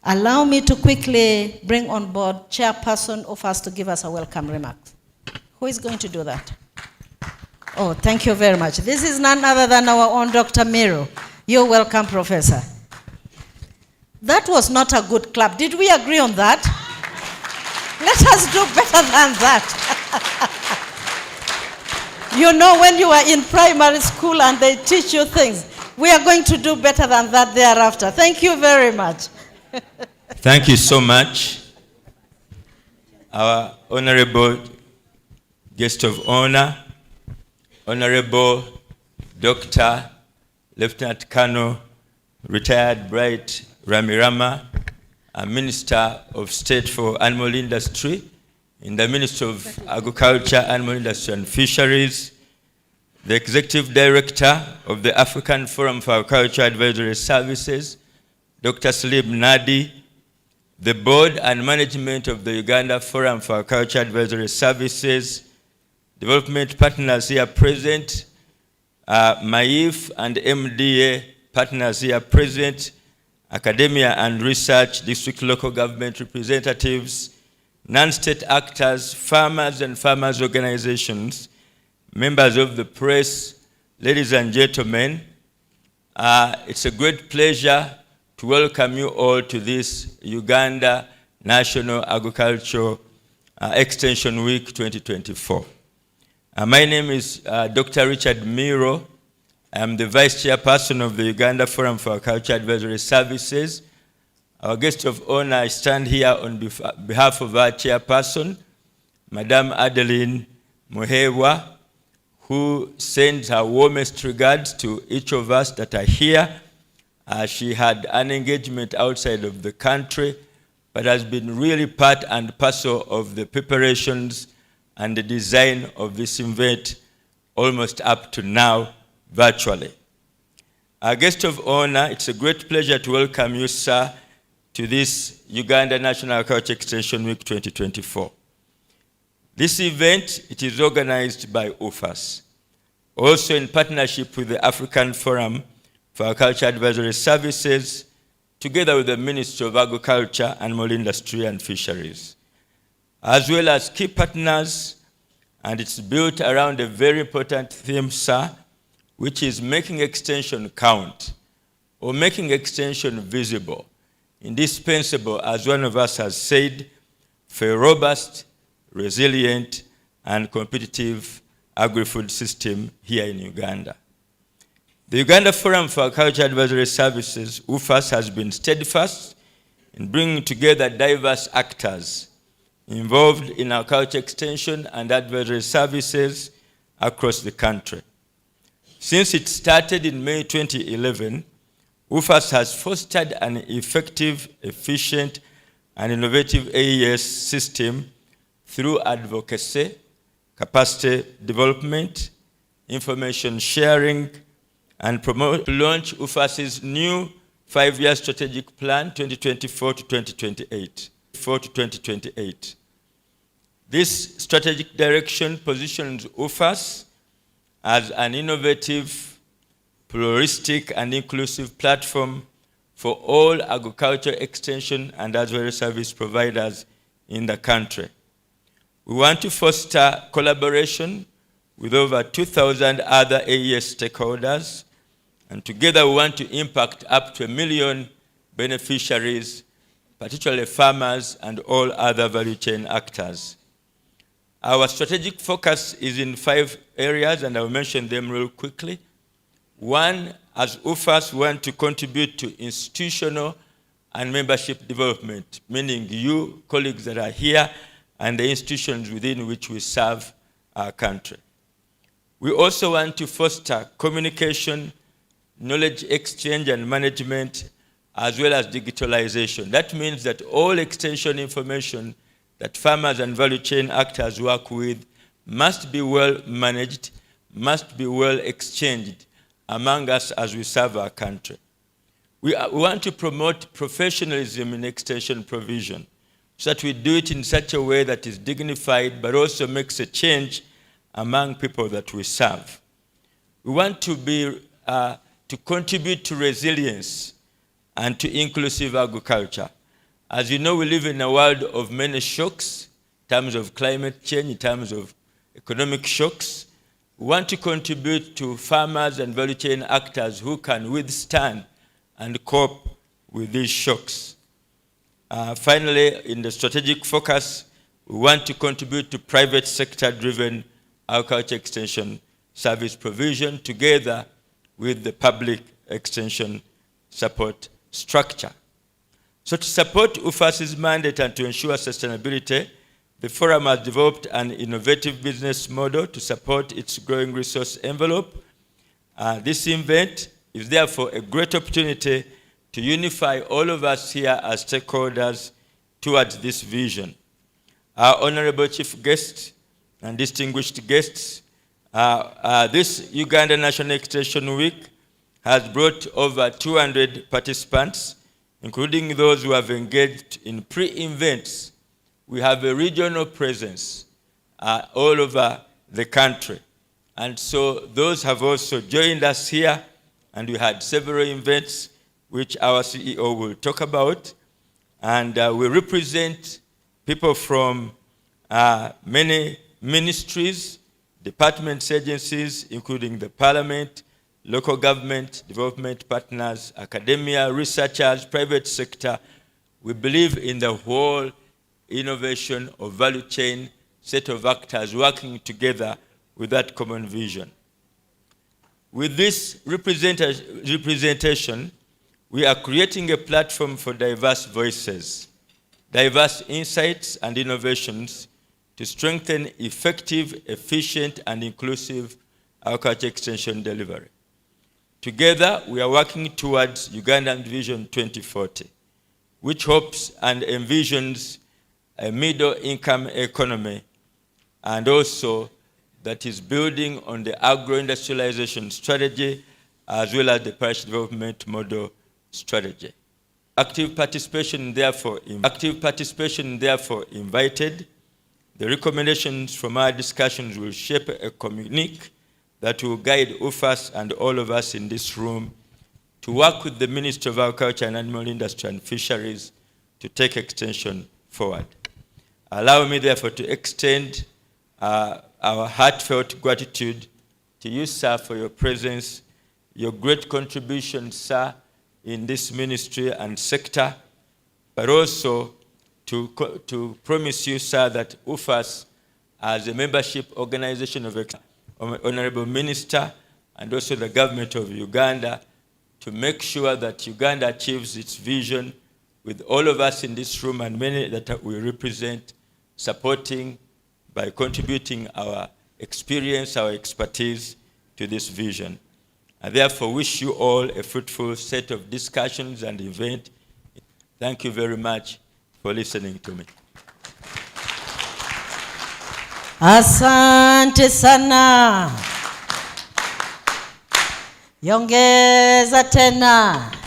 Allow me to quickly bring on board Chairperson UFAAS to give us a welcome remark. Who is going to do that? Oh, thank you very much. This is none other than our own Dr. Miro. You're welcome, Professor. That was not a good clap. Did we agree on that? Let us do better than that. You know, when you are in primary school and they teach you things, we are going to do better than that thereafter. Thank you very much. Thank you so much. Our honorable guest of honor, Honorable Dr. Lieutenant Colonel, retired Bright Ramirama, a Minister of State for Animal Industry in the Ministry of Agriculture, Animal Industry and Fisheries, the Executive Director of the African Forum for Agriculture Advisory Services, Dr. Salim Nadi, the Board and Management of the Uganda Forum for Agriculture Advisory Services, development partners here present, MAIF and MDA partners here present, academia and research, district local government representatives, non-state actors, farmers and farmers organizations, members of the press, ladies and gentlemen, it's a great pleasure to welcome you all to this Uganda National Agricultural Extension Week 2024. My name is Dr. Richard Miro. I'm the Vice Chairperson of the Uganda Forum for Agriculture Advisory Services. Our guest of honor, I stand here on behalf of our Chairperson, Madame Adeline Muhewa, who sends her warmest regards to each of us that are here. She had an engagement outside of the country, but has been really part and parcel of the preparations and the design of this event almost up to now, virtually. Our guest of honor, it's a great pleasure to welcome you, sir, to this Uganda National Agriculture Extension Week 2024. This event, it is organized by UFAAS, also in partnership with the African Forum for Agriculture Advisory Services, together with the Ministry of Agriculture, Animal Industry and Fisheries, as well as key partners, and it's built around a very important theme, sir, which is making extension count, or making extension visible, indispensable, as one of us has said, for a robust, resilient, and competitive agri-food system here in Uganda. The Uganda Forum for Agriculture Advisory Services, UFAAS, has been steadfast in bringing together diverse actors involved in agriculture extension and advisory services across the country. Since it started in May 2011, UFAAS has fostered an effective, efficient, and innovative AES system through advocacy, capacity development, information sharing, and launch UFAAS's new 5-year strategic plan, 2024 to 2028. This strategic direction positions UFAAS as an innovative, pluralistic, and inclusive platform for all agriculture extension and advisory service providers in the country. We want to foster collaboration with over 2,000 other AES stakeholders, and together we want to impact up to 1 million beneficiaries, particularly farmers and all other value chain actors. Our strategic focus is in 5 areas, and I'll mention them real quickly. One, as UFAAS, we want to contribute to institutional and membership development, meaning you, colleagues that are here, and the institutions within which we serve our country. We also want to foster communication, knowledge exchange and management, as well as digitalization. That means that all extension information that farmers and value chain actors work with must be well managed, must be well exchanged among us as we serve our country. We want to promote professionalism in extension provision, so that we do it in such a way that is dignified, but also makes a change among people that we serve. We want to to contribute to resilience and to inclusive agriculture. As you know, we live in a world of many shocks in terms of climate change, in terms of economic shocks. We want to contribute to farmers and value chain actors who can withstand and cope with these shocks. Finally, in the strategic focus, we want to contribute to private sector-driven agriculture extension service provision together with the public extension support structure. So to support UFAAS's mandate and to ensure sustainability, the forum has developed an innovative business model to support its growing resource envelope. This event is therefore a great opportunity to unify all of us here as stakeholders towards this vision. Our honorable chief guests and distinguished guests, this Uganda National Extension Week has brought over 200 participants, including those who have engaged in pre-events. We have a regional presence all over the country. And so those have also joined us here, and we had several events which our CEO will talk about. And we represent people from many ministries, departments, agencies, including the Parliament, local government, development partners, academia, researchers, private sector. We believe in the whole innovation of value chain set of actors working together with that common vision. With this representation, we are creating a platform for diverse voices, diverse insights and innovations to strengthen effective, efficient, and inclusive agriculture extension delivery. Together, we are working towards Ugandan Vision 2040, which hopes and envisions a middle-income economy, and also that is building on the agro-industrialization strategy as well as the parish development model strategy. Active participation therefore invited. The recommendations from our discussions will shape a communique that will guide UFAAS and all of us in this room to work with the Ministry of Agriculture and Animal Industry and Fisheries to take extension forward. Allow me therefore to extend our heartfelt gratitude to you, sir, for your presence, your great contribution, sir, in this ministry and sector, but also to promise you, sir, that UFAAS, as a membership organization of Honorable Minister and also the government of Uganda, to make sure that Uganda achieves its vision with all of us in this room and many that we represent, supporting by contributing our experience, our expertise to this vision. I therefore wish you all a fruitful set of discussions and event. Thank you very much for listening to me. Asante sana. Yongeza tena.